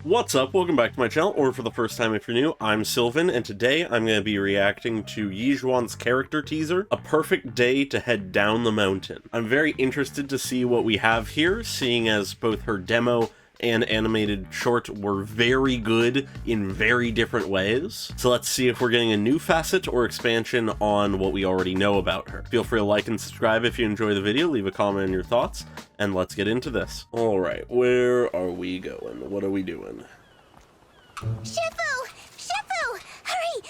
What's up? Welcome back to my channel, or for the first time if you're new, I'm Sylvan, and today I'm going to be reacting to Yixuan's character teaser, A Perfect Day to Head Down the Mountain. I'm very interested to see what we have here, seeing as both her demo and animated short were very good in very different ways. So let's see if we're getting a new facet or expansion on what we already know about her. Feel free to like and subscribe if you enjoy the video, leave a comment on your thoughts, and let's get into this. Alright, where are we going? What are we doing? Shifu! Shifu! Hurry!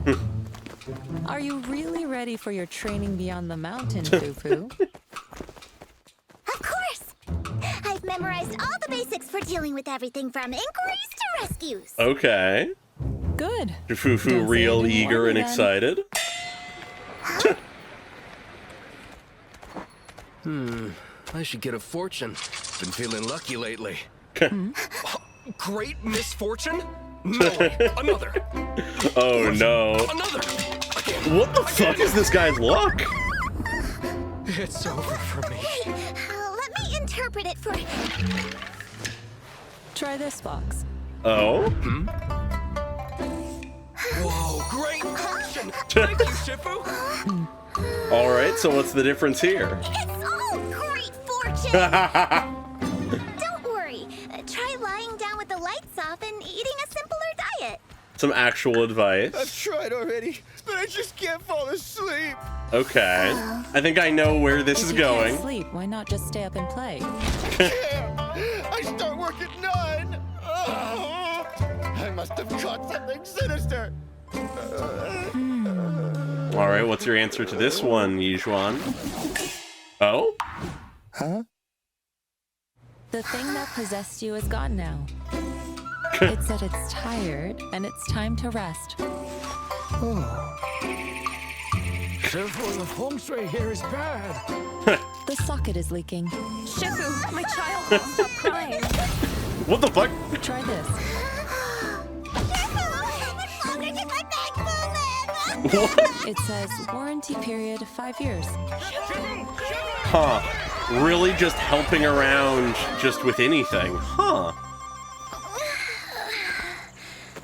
Come on! Are you really ready for your training beyond the mountain, Fufu? Of course! I've memorized all the basics for dealing with everything from inquiries to rescues. Okay. Good. Fufu real eager and excited. I should get a fortune. Been feeling lucky lately. Great misfortune? No, another. Oh no. Another. What the fuck is this guy's luck? It's over for me. Let me interpret it for... Try this box. Oh? Whoa, great fortune. Thank you, Shifu. Alright, so what's the difference here? It's all great fortune! Don't worry. Try lying down with the lights off and eating a simpler diet. Some actual advice. I've tried already, but I just can't fall asleep. Okay. I think I know where this is If you going. can't sleep, why not just stay up and play? I start work at 9. I must have caught something sinister. Alright, what's your answer to this one, Yixuan? Oh? Huh? The thing that possessed you is gone now. It said it's tired, and it's time to rest. Careful, the feng shui here is bad. The socket is leaking. Shifu, my child won't stop crying. What the fuck? Try this. It's longer than my back will live. What? It says warranty period 5 years. Huh. Really just helping around just with anything. Huh.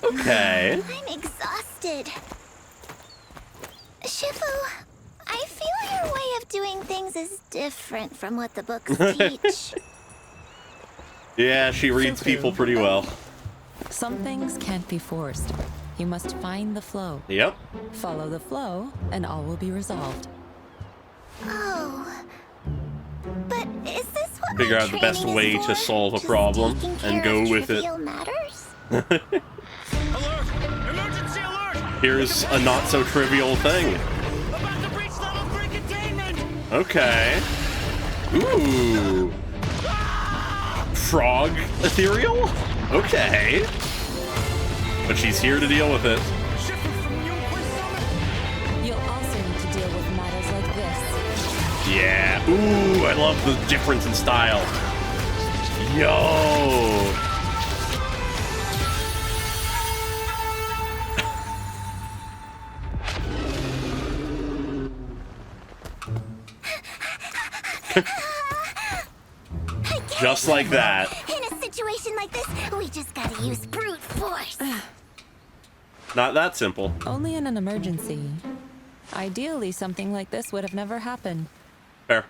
Okay. I'm exhausted. Shifu, I feel your way of doing things is different from what the books teach. Yeah, she reads people pretty well. Some things can't be forced. You must find the flow. Yep. Follow the flow, and all will be resolved. Oh. But is this what Figure my out the best training way is to for? solve a Just problem taking and care go of with it. trivial matters? Alert! Emergency alert! Here's a not so trivial thing. About to breach level 3 containment! Okay. Ooh. Frog ethereal? Okay. But she's here to deal with it. Shifu from Yixuan Summit! You'll also need to deal with matters like this. Yeah. Ooh, I love the difference in style. Yo. Just like that. In a situation like this, we just gotta use brute force. Not that simple. Only in an emergency. Ideally, something like this would have never happened. Fair.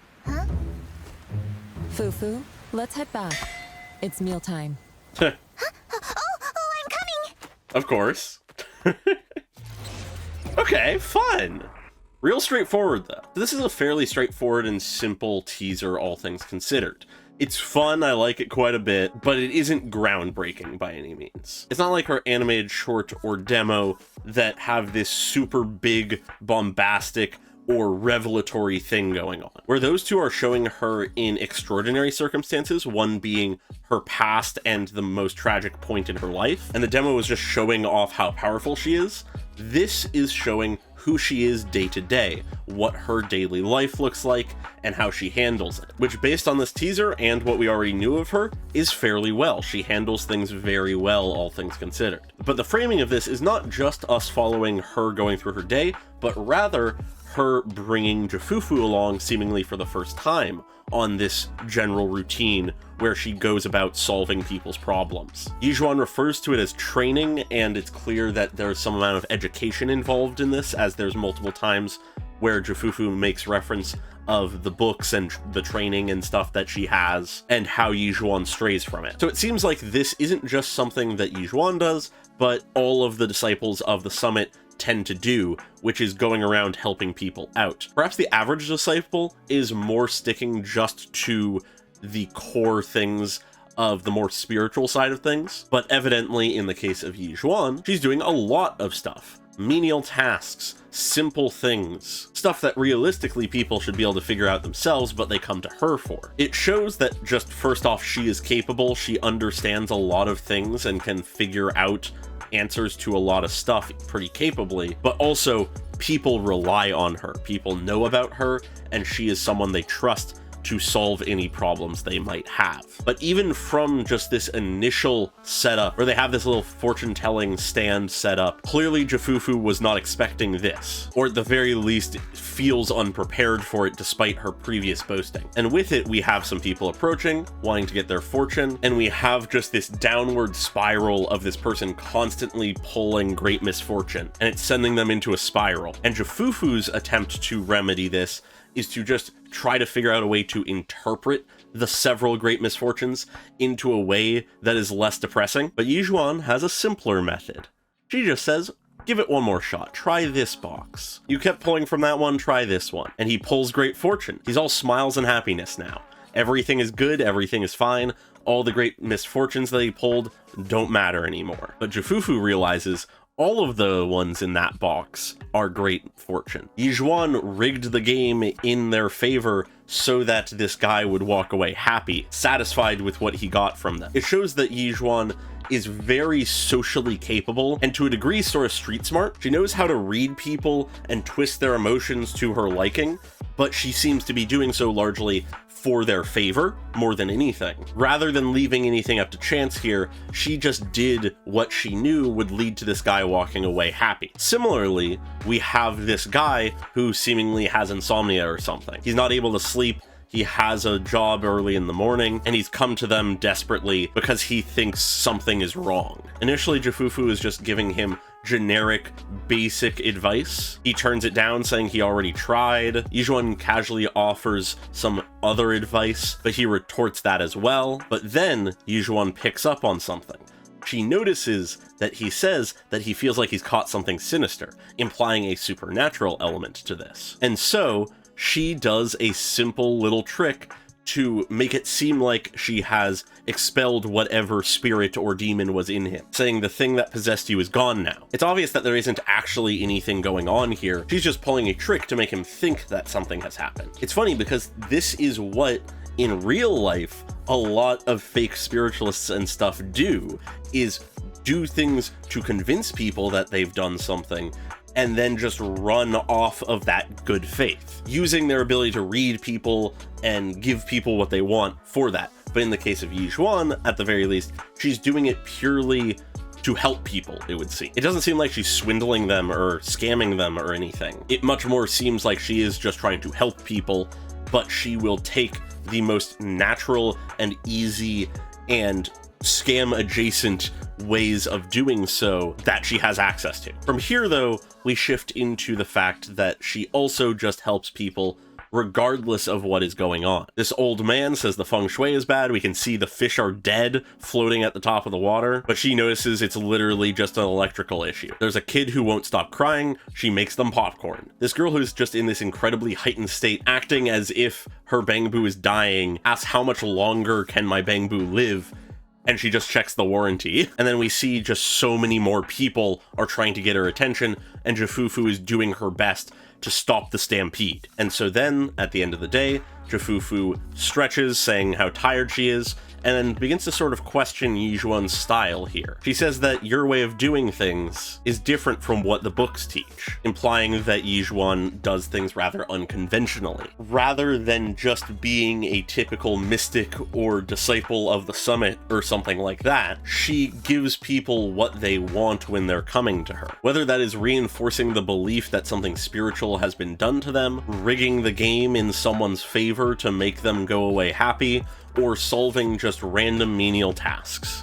Fufu, let's head back. It's mealtime. Oh, I'm coming. Of course. Okay, fun. Real straightforward, though. This is a fairly straightforward and simple teaser, all things considered. It's fun, I like it quite a bit, but it isn't groundbreaking by any means. It's not like her animated short or demo that have this super big, bombastic, or revelatory thing going on, where those two are showing her in extraordinary circumstances, one being her past and the most tragic point in her life, and the demo is just showing off how powerful she is. This is showing who she is day to day, what her daily life looks like, and how she handles it, which based on this teaser and what we already knew of her, is fairly well. She handles things very well, all things considered. But the framing of this is not just us following her going through her day, but rather her bringing Jifufu along seemingly for the first time on this general routine where she goes about solving people's problems. Yixuan refers to it as training, and it's clear that there's some amount of education involved in this, as there's multiple times where Jifufu makes reference of the books and the training and stuff that she has, and how Yixuan strays from it. So it seems like this isn't just something that Yixuan does, but all of the disciples of the summit tend to do, which is going around helping people out. Perhaps the average disciple is more sticking just to the core things of the more spiritual side of things, but evidently in the case of Yixuan, she's doing a lot of stuff. Menial tasks, simple things, stuff that realistically people should be able to figure out themselves, but they come to her for. It shows that just first off, she is capable, she understands a lot of things and can figure out answers to a lot of stuff pretty capably, but also people rely on her. People know about her, and she is someone they trust to solve any problems they might have. But even from just this initial setup, where they have this little fortune-telling stand set up, clearly Jifufu was not expecting this, or at the very least feels unprepared for it despite her previous boasting. And with it, we have some people approaching, wanting to get their fortune, and we have just this downward spiral of this person constantly pulling great misfortune, and it's sending them into a spiral. And Jifufu's attempt to remedy this is to just try to figure out a way to interpret the several great misfortunes into a way that is less depressing. But Yixuan has a simpler method. She just says, give it one more shot. Try this box. You kept pulling from that one, try this one. And he pulls great fortune. He's all smiles and happiness now. Everything is good, everything is fine. All the great misfortunes that he pulled don't matter anymore. But Jifufu realizes all of the ones in that box are great fortune. Yixuan rigged the game in their favor so that this guy would walk away happy, satisfied with what he got from them. It shows that Yixuan is very socially capable, and to a degree sort of street smart. She knows how to read people and twist their emotions to her liking, but she seems to be doing so largely for their favor more than anything. Rather than leaving anything up to chance here, she just did what she knew would lead to this guy walking away happy. Similarly, we have this guy who seemingly has insomnia or something. He's not able to sleep. He has a job early in the morning, and he's come to them desperately because he thinks something is wrong. Initially, Jifufu is just giving him generic, basic advice. He turns it down, saying he already tried. Yixuan casually offers some other advice, but he retorts that as well. But then Yixuan picks up on something. She notices that he says that he feels like he's caught something sinister, implying a supernatural element to this. And so she does a simple little trick to make it seem like she has expelled whatever spirit or demon was in him, saying the thing that possessed you is gone now. It's obvious that there isn't actually anything going on here. She's just pulling a trick to make him think that something has happened. It's funny because this is what, in real life, a lot of fake spiritualists and stuff do things to convince people that they've done something, and then just run off of that good faith, using their ability to read people and give people what they want for that. But in the case of Yixuan, at the very least, she's doing it purely to help people, it would seem. It doesn't seem like she's swindling them or scamming them or anything. It much more seems like she is just trying to help people, but she will take the most natural and easy and scam adjacent ways of doing so that she has access to. From here, though, we shift into the fact that she also just helps people regardless of what is going on. This old man says the feng shui is bad. We can see the fish are dead floating at the top of the water, but she notices it's literally just an electrical issue. There's a kid who won't stop crying. She makes them popcorn. This girl who's just in this incredibly heightened state, acting as if her bangbu is dying, asks how much longer can my bangbu live? And she just checks the warranty. And then we see just so many more people are trying to get her attention, and Jifufu is doing her best to stop the stampede. And so then, at the end of the day, Jifufu stretches, saying how tired she is, and then begins to sort of question Yixuan's style here. She says that your way of doing things is different from what the books teach, implying that Yixuan does things rather unconventionally. Rather than just being a typical mystic or disciple of the summit or something like that, she gives people what they want when they're coming to her. Whether that is reinforcing the belief that something spiritual has been done to them, rigging the game in someone's favor to make them go away happy, or solving just random menial tasks.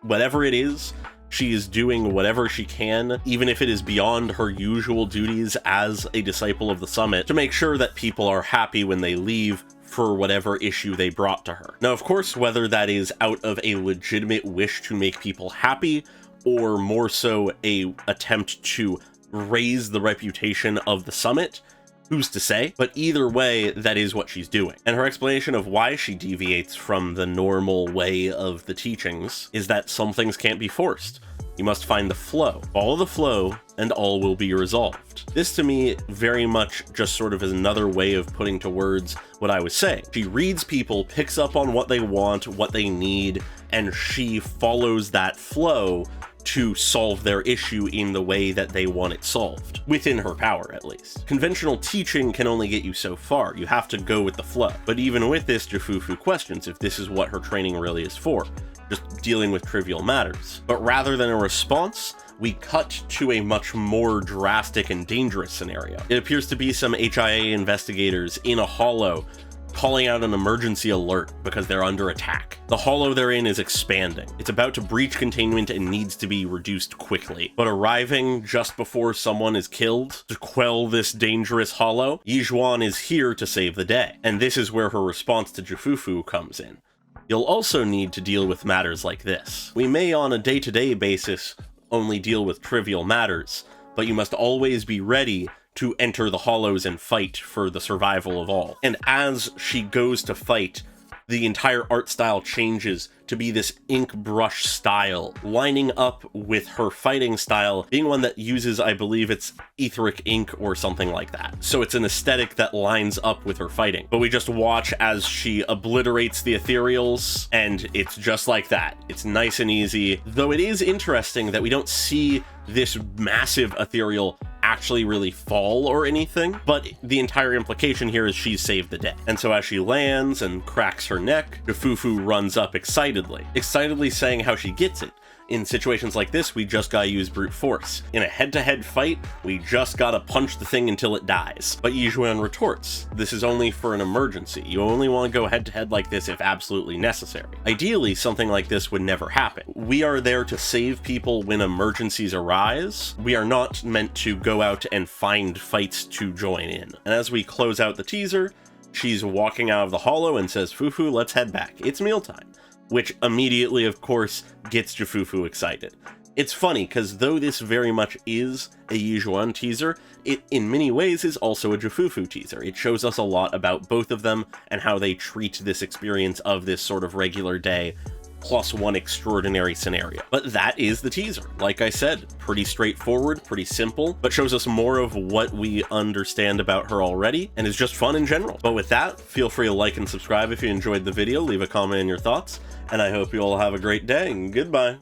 Whatever it is, she is doing whatever she can, even if it is beyond her usual duties as a disciple of the summit, to make sure that people are happy when they leave for whatever issue they brought to her. Now, of course, whether that is out of a legitimate wish to make people happy, or more so a attempt to raise the reputation of the summit, who's to say? But either way, that is what she's doing. And her explanation of why she deviates from the normal way of the teachings is that some things can't be forced. You must find the flow. Follow the flow, and all will be resolved. This to me very much just sort of is another way of putting to words what I was saying. She reads people, picks up on what they want, what they need, and she follows that flow to solve their issue in the way that they want it solved, within her power at least. Conventional teaching can only get you so far. You have to go with the flow. But even with this, Jufufu questions if this is what her training really is for, just dealing with trivial matters. But rather than a response, we cut to a much more drastic and dangerous scenario. It appears to be some HIA investigators in a hollow calling out an emergency alert because they're under attack. The hollow they're in is expanding. It's about to breach containment and needs to be reduced quickly. But arriving just before someone is killed to quell this dangerous hollow, Yixuan is here to save the day. And this is where her response to Jufufu comes in. You'll also need to deal with matters like this. We may on a day-to-day basis only deal with trivial matters, but you must always be ready to enter the hollows and fight for the survival of all. And as she goes to fight, the entire art style changes to be this ink brush style, lining up with her fighting style being one that uses, I believe it's etheric ink or something like that. So it's an aesthetic that lines up with her fighting. But we just watch as she obliterates the ethereals, and it's just like that. It's nice and easy, though it is interesting that we don't see this massive ethereal actually really fall or anything, but the entire implication here is she's saved the day. And so as she lands and cracks her neck, Jufufu runs up excitedly saying how she gets it. In situations like this, we just gotta use brute force. In a head-to-head fight, we just gotta punch the thing until it dies. But Yixuan retorts, this is only for an emergency. You only want to go head-to-head like this if absolutely necessary. Ideally, something like this would never happen. We are there to save people when emergencies arise. We are not meant to go out and find fights to join in. And as we close out the teaser, she's walking out of the hollow and says, Fufu, let's head back. It's mealtime. Which immediately, of course, gets Jufufu excited. It's funny, because though this very much is a Yixuan teaser, it in many ways is also a Jufufu teaser. It shows us a lot about both of them and how they treat this experience of this sort of regular day plus one extraordinary scenario. But that is the teaser. Like I said, pretty straightforward, pretty simple, but shows us more of what we understand about her already, and is just fun in general. But with that, feel free to like and subscribe if you enjoyed the video, leave a comment in your thoughts, and I hope you all have a great day, and goodbye.